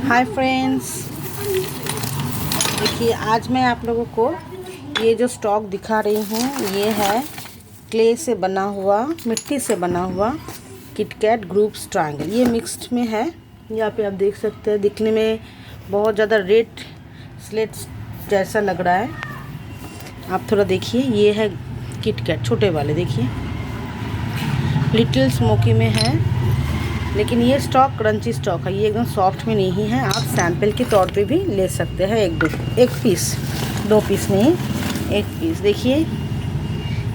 Hi friends, देखिए आज मैं आप लोगों को ये जो स्टॉक दिखा रही हूँ ये है क्ले से बना हुआ, मिट्टी से बना हुआ किटकैट ग्रुप्स ट्रायंगल। ये मिक्स्ड में है। यहाँ पे आप देख सकते हैं, दिखने में बहुत ज़्यादा रेड स्लेट जैसा लग रहा है। आप थोड़ा देखिए, ये है किटकैट छोटे वाले, देखिए लिटिल स्मोकी में है, लेकिन ये स्टॉक क्रंची स्टॉक है, ये एकदम सॉफ्ट में नहीं है। आप सैंपल के तौर पे भी ले सकते हैं, एक पीस, 2 पीस नहीं, 1 पीस। देखिए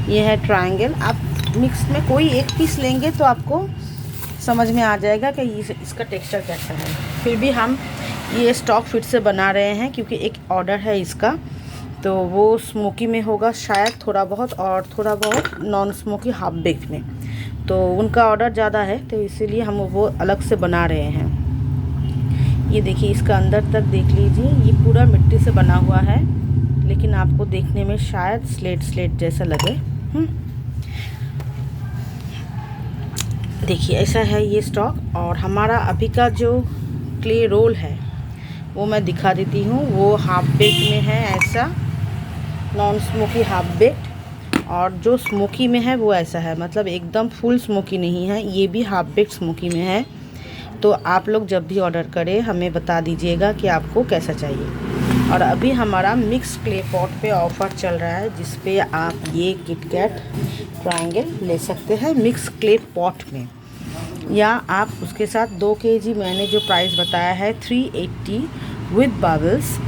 ये है ट्रायंगल। आप मिक्स में कोई 1 पीस लेंगे तो आपको समझ में आ जाएगा कि इसका टेक्सचर कैसा है। फिर भी हम ये स्टॉक फिर से बना रहे हैं क्योंकि एक ऑर्डर है इसका, तो वो स्मोकी में होगा शायद थोड़ा बहुत, और थोड़ा बहुत नॉन स्मोकी हाफ बेक में, तो उनका ऑर्डर ज़्यादा है तो इसीलिए हम वो अलग से बना रहे हैं। ये देखिए, इसका अंदर तक देख लीजिए, ये पूरा मिट्टी से बना हुआ है, लेकिन आपको देखने में शायद स्लेट जैसा लगे। देखिए ऐसा है ये स्टॉक। और हमारा अभी का जो क्ले रोल है वो मैं दिखा देती हूँ। वो हाफ बेक में है, ऐसा नॉन स्मोकी हाफ बेक, और जो स्मोकी में है वो ऐसा है, मतलब एकदम फुल स्मोकी नहीं है, ये भी हाफ बेक स्मोकी में है। तो आप लोग जब भी ऑर्डर करें हमें बता दीजिएगा कि आपको कैसा चाहिए। और अभी हमारा मिक्स क्ले पॉट पे ऑफ़र चल रहा है, जिस पे आप ये किटकैट ट्रायंगल ले सकते हैं मिक्स क्ले पॉट में, या आप उसके साथ 2 kg मैंने जो प्राइस बताया है 380 विद बबल्स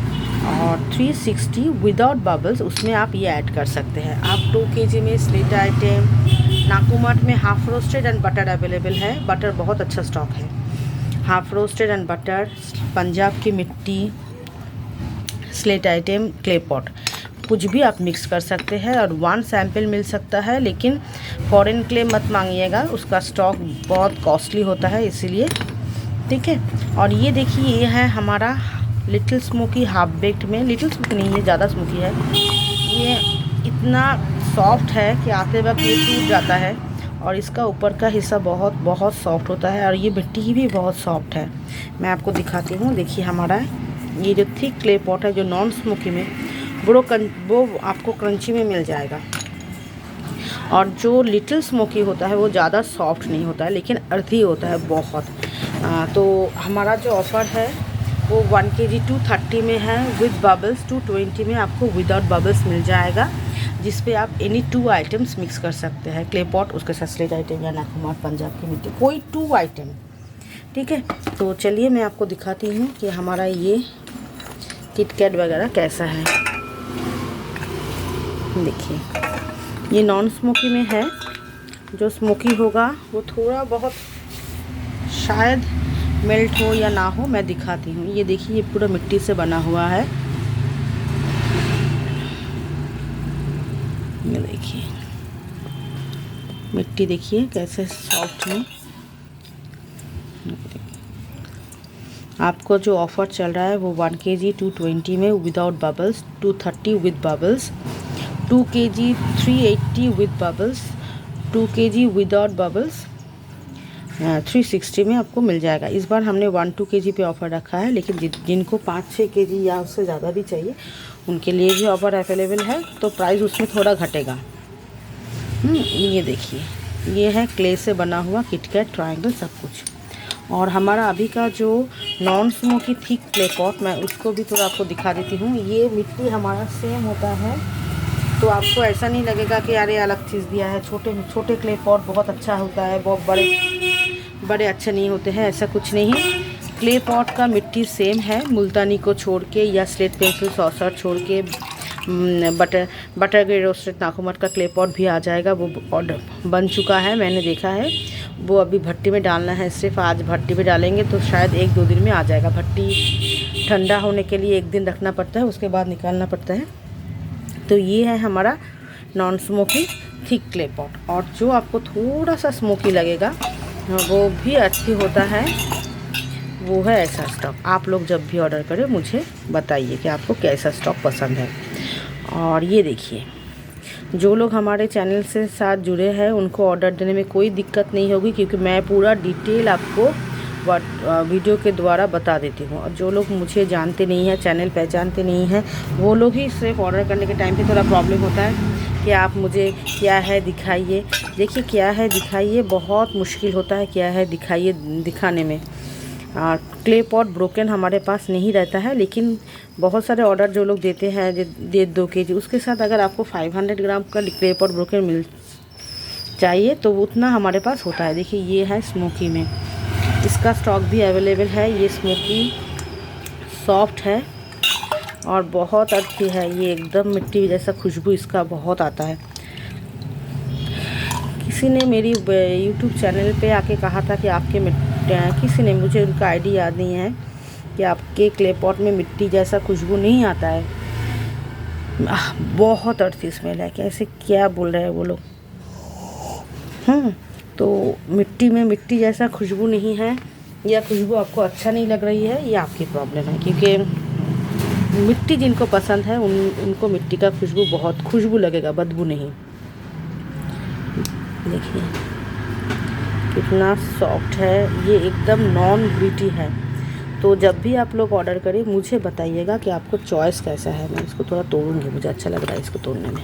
और 360 विदाउट बबल्स, उसमें आप ये ऐड कर सकते हैं। आप 2 kg में स्लिट आइटम, नाकुमाट में half roasted and butter available है। बटर बहुत अच्छा स्टॉक है, half roasted and butter, Punjab की मिट्टी, स्लेट आइटम, क्ले पॉट, कुछ भी आप मिक्स कर सकते हैं। और 1 सैंपल मिल सकता है, लेकिन फॉरेन क्ले मत मांगिएगा, उसका स्टॉक बहुत कॉस्टली होता है, इसीलिए, ठीक है। और ये देखिए, ये है हमारा लिटिल स्मोकी हाफ बेक्ड में, लिटिल स्मोकी नहीं है, ज़्यादा स्मोकी है। ये इतना सॉफ्ट है कि आते वक्त ये टूट जाता है, और इसका ऊपर का हिस्सा बहुत बहुत सॉफ्ट होता है, और ये मिट्टी भी बहुत सॉफ्ट है। मैं आपको दिखाती हूँ। देखिए हमारा ये जो थिक क्ले पॉट है, जो नॉन स्मोकी में, वो आपको क्रंची में मिल जाएगा। और जो लिटिल स्मोकी होता है वो ज़्यादा सॉफ्ट नहीं होता है, लेकिन अर्थी होता है बहुत। तो हमारा जो ऑफ़र है वो 1 kg 230 में है विद बबल्स, 220 में आपको विदाउट बबल्स मिल जाएगा, जिस पे आप एनी 2 आइटम्स मिक्स कर सकते हैं, क्ले पॉट, उसके साथ स्लेट आइटम या नाकुमाट पंजाब की मिट्टी, कोई 2 आइटम, ठीक है। तो चलिए मैं आपको दिखाती हूँ कि हमारा ये किटकैट वगैरह कैसा है। देखिए ये नॉन स्मोकी में है, जो स्मोकी होगा वो थोड़ा बहुत शायद मेल्ट हो या ना हो, मैं दिखाती हूँ। ये देखिए, ये पूरा मिट्टी से बना हुआ है। ये देखिए मिट्टी, देखिए कैसे सॉफ्ट में। आपको जो ऑफ़र चल रहा है वो 1 kg 220 में without bubbles, 230 with bubbles, 2 kg 380 with bubbles, 2 kg without bubbles 360 में आपको मिल जाएगा। इस बार हमने 1-2 kg पे ऑफ़र रखा है, लेकिन जिनको 5-6 kg या उससे ज़्यादा भी चाहिए उनके लिए भी ऑफ़र अवेलेबल है, तो प्राइस उसमें थोड़ा घटेगा। ये देखिए, ये है क्ले से बना हुआ किटकैट ट्रायंगल सब कुछ। और हमारा अभी का जो non smoky thick clay pot, मैं उसको भी थोड़ा आपको दिखा देती हूँ। ये मिट्टी हमारा सेम होता है, तो आपको ऐसा नहीं लगेगा कि यार ये अलग चीज़ दिया है। छोटे क्ले पॉट बहुत अच्छा होता है, बहुत बड़े अच्छे नहीं होते हैं, ऐसा कुछ नहीं। क्ले पॉट का मिट्टी सेम है, मुल्तानी को छोड़ के या स्लेट पेंसिल सॉसर छोड़ के बटर ग्रे रोस्टेड नाकुमाट का क्ले पॉट भी आ जाएगा। वो ऑर्डर बन चुका है, मैंने देखा है। वो अभी भट्टी में डालना है, सिर्फ आज भट्टी में डालेंगे तो शायद 1-2 दिन में आ जाएगा। भट्टी ठंडा होने के लिए 1 दिन रखना पड़ता है, उसके बाद निकालना पड़ता है। तो ये है हमारा non smoky thick clay pot. और जो आपको थोड़ा सा स्मोकी लगेगा वो भी अच्छी होता है, वो है ऐसा स्टॉक। आप लोग जब भी ऑर्डर करें मुझे बताइए कि आपको कैसा स्टॉक पसंद है। और ये देखिए, जो लोग हमारे चैनल से साथ जुड़े हैं उनको ऑर्डर देने में कोई दिक्कत नहीं होगी, क्योंकि मैं पूरा डिटेल आपको वीडियो के द्वारा बता देती हूँ। और जो लोग मुझे जानते नहीं हैं, चैनल पहचानते नहीं हैं, वो लोग ही सिर्फ ऑर्डर करने के टाइम पे थोड़ा प्रॉब्लम होता है कि आप मुझे क्या है दिखाइए। देखिए क्या है दिखाइए, बहुत मुश्किल होता है क्या है दिखाइए दिखाने में। क्ले पॉट ब्रोकन हमारे पास नहीं रहता है, लेकिन बहुत सारे ऑर्डर जो लोग देते हैं 2 kg, उसके साथ अगर आपको 500 ग्राम का क्ले पॉट ब्रोकन मिल चाहिए तो उतना हमारे पास होता है। देखिए ये है स्मोकी में, इसका स्टॉक भी अवेलेबल है। ये स्मोकी सॉफ्ट है और बहुत अच्छी है, ये एकदम मिट्टी जैसा खुशबू इसका बहुत आता है। किसी ने मेरी यूट्यूब चैनल पे आके कहा था कि आपके किसी ने, मुझे उनका आईडी याद नहीं है, कि आपके क्ले पॉट में मिट्टी जैसा खुशबू नहीं आता है। बहुत अच्छी स्मेल है। कैसे क्या बोल रहे हैं वो लोग। तो मिट्टी में मिट्टी जैसा खुशबू नहीं है, या खुशबू आपको अच्छा नहीं लग रही है, ये आपकी प्रॉब्लम है। क्योंकि मिट्टी जिनको पसंद है उनको मिट्टी का खुशबू बहुत खुशबू लगेगा, बदबू नहीं। देखिए कितना सॉफ्ट है, ये एकदम नॉन ग्रिटी है। तो जब भी आप लोग ऑर्डर करें मुझे बताइएगा कि आपको चॉइस कैसा है। मैं इसको थोड़ा तोड़ूंगी, मुझे अच्छा लग रहा है इसको तोड़ने में।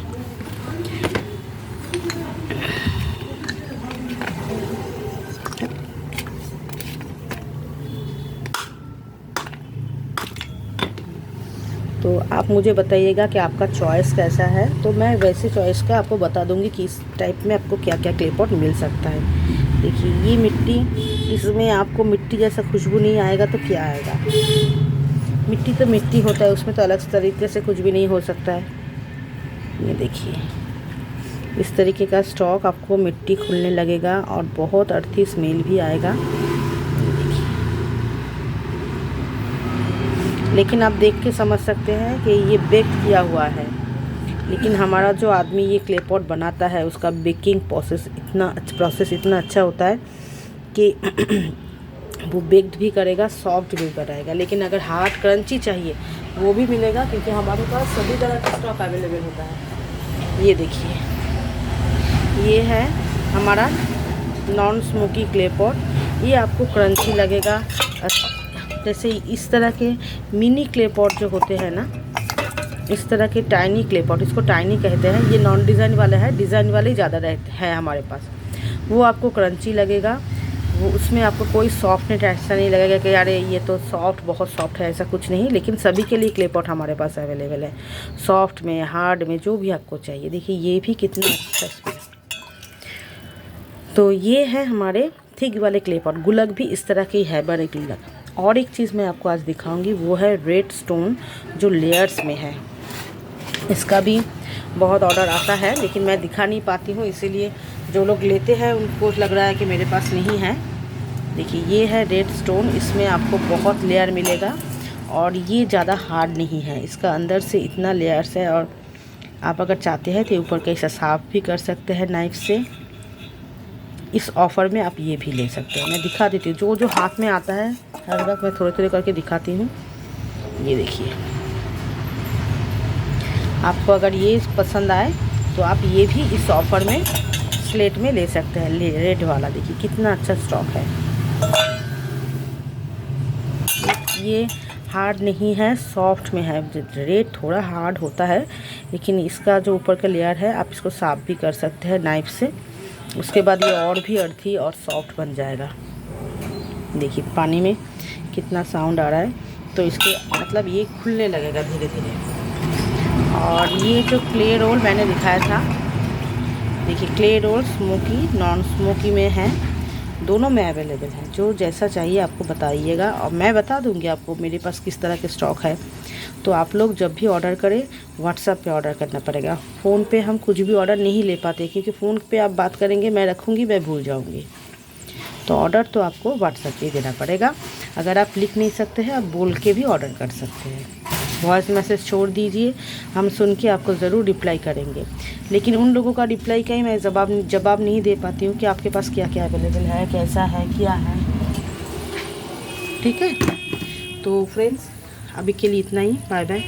तो आप मुझे बताइएगा कि आपका चॉइस कैसा है, तो मैं वैसे चॉइस का आपको बता दूंगी कि इस टाइप में आपको क्या क्या क्ले पॉट मिल सकता है। देखिए ये मिट्टी, इसमें आपको मिट्टी जैसा खुशबू नहीं आएगा तो क्या आएगा। मिट्टी तो मिट्टी होता है, उसमें तो अलग तरीके से कुछ भी नहीं हो सकता है। ये देखिए इस तरीके का स्टॉक आपको मिट्टी खुलने लगेगा और बहुत अर्थी स्मेल भी आएगा। लेकिन आप देख के समझ सकते हैं कि ये बेक किया हुआ है। लेकिन हमारा जो आदमी ये क्ले पॉट बनाता है उसका बेकिंग प्रोसेस इतना अच्छा होता है कि वो बेक्ड भी करेगा, सॉफ्ट भी कराएगा। लेकिन अगर हार्ड क्रंची चाहिए वो भी मिलेगा, क्योंकि हमारे पास सभी तरह का स्टॉक अवेलेबल होता है। ये देखिए ये है हमारा नॉन स्मोकी क्ले पॉट। ये आपको क्रंची लगेगा, जैसे इस तरह के मिनी क्ले पॉट जो होते हैं ना, इस तरह के टाइनी क्ले पॉट, इसको टाइनी कहते हैं। ये नॉन डिज़ाइन वाला है, डिज़ाइन वाले ही ज़्यादा रहते हैं हमारे पास। वो आपको क्रंची लगेगा, वो उसमें आपको कोई सॉफ्टनेस ऐसा नहीं लगेगा कि यार ये तो सॉफ्ट, बहुत सॉफ्ट है, ऐसा कुछ नहीं। लेकिन सभी के लिए क्ले पॉट हमारे पास अवेलेबल है, सॉफ्ट में, हार्ड में, जो भी आपको चाहिए। देखिए ये भी कितना अच्छा स्मेल। तो ये है हमारे थिक वाले क्ले पॉट। गुलक भी इस तरह की है, बड़े गुलक। और एक चीज़ मैं आपको आज दिखाऊंगी, वो है रेड स्टोन जो लेयर्स में है। इसका भी बहुत ऑर्डर आता है, लेकिन मैं दिखा नहीं पाती हूँ, इसीलिए जो लोग लेते हैं उनको लग रहा है कि मेरे पास नहीं है। देखिए ये है रेड स्टोन, इसमें आपको बहुत लेयर मिलेगा और ये ज़्यादा हार्ड नहीं है। इसका अंदर से इतना लेयर्स है, और आप अगर चाहते हैं तो ऊपर का हिस्सा साफ़ भी कर सकते हैं नाइफ से। इस ऑफ़र में आप ये भी ले सकते हैं। मैं दिखा देती हूँ जो हाथ में आता है, हर वक्त मैं थोड़े थोड़े करके दिखाती हूँ। ये देखिए आपको अगर ये पसंद आए तो आप ये भी इस ऑफ़र में स्लेट में ले सकते हैं। रेड वाला देखिए कितना अच्छा स्टॉक है। ये हार्ड नहीं है, सॉफ्ट में है। रेड थोड़ा हार्ड होता है, लेकिन इसका जो ऊपर का लेयर है आप इसको साफ भी कर सकते हैं नाइफ से। उसके बाद ये और भी अर्थी और सॉफ्ट बन जाएगा। देखिए पानी में कितना साउंड आ रहा है, तो इसके मतलब ये खुलने लगेगा धीरे धीरे। और ये जो क्ले रोल मैंने दिखाया था, देखिए clay roll smoky, non smoky में है, दोनों में अवेलेबल है। जो जैसा चाहिए आपको बताइएगा और मैं बता दूंगी आपको मेरे पास किस तरह के स्टॉक है। तो आप लोग जब भी ऑर्डर करें व्हाट्सएप पे ऑर्डर करना पड़ेगा। फ़ोन पे हम कुछ भी ऑर्डर नहीं ले पाते, क्योंकि फ़ोन पे आप बात करेंगे, मैं रखूँगी, मैं भूल जाऊँगी। तो ऑर्डर तो आपको व्हाट्सएप पे देना पड़ेगा। अगर आप लिख नहीं सकते हैं, आप बोल के भी ऑर्डर कर सकते हैं। वॉइस मैसेज छोड़ दीजिए, हम सुन के आपको ज़रूर रिप्लाई करेंगे। लेकिन उन लोगों का रिप्लाई का ही मैं जवाब नहीं दे पाती हूँ कि आपके पास क्या क्या अवेलेबल है, कैसा है, क्या है। ठीक है, तो फ्रेंड्स अभी के लिए इतना ही। Bye bye.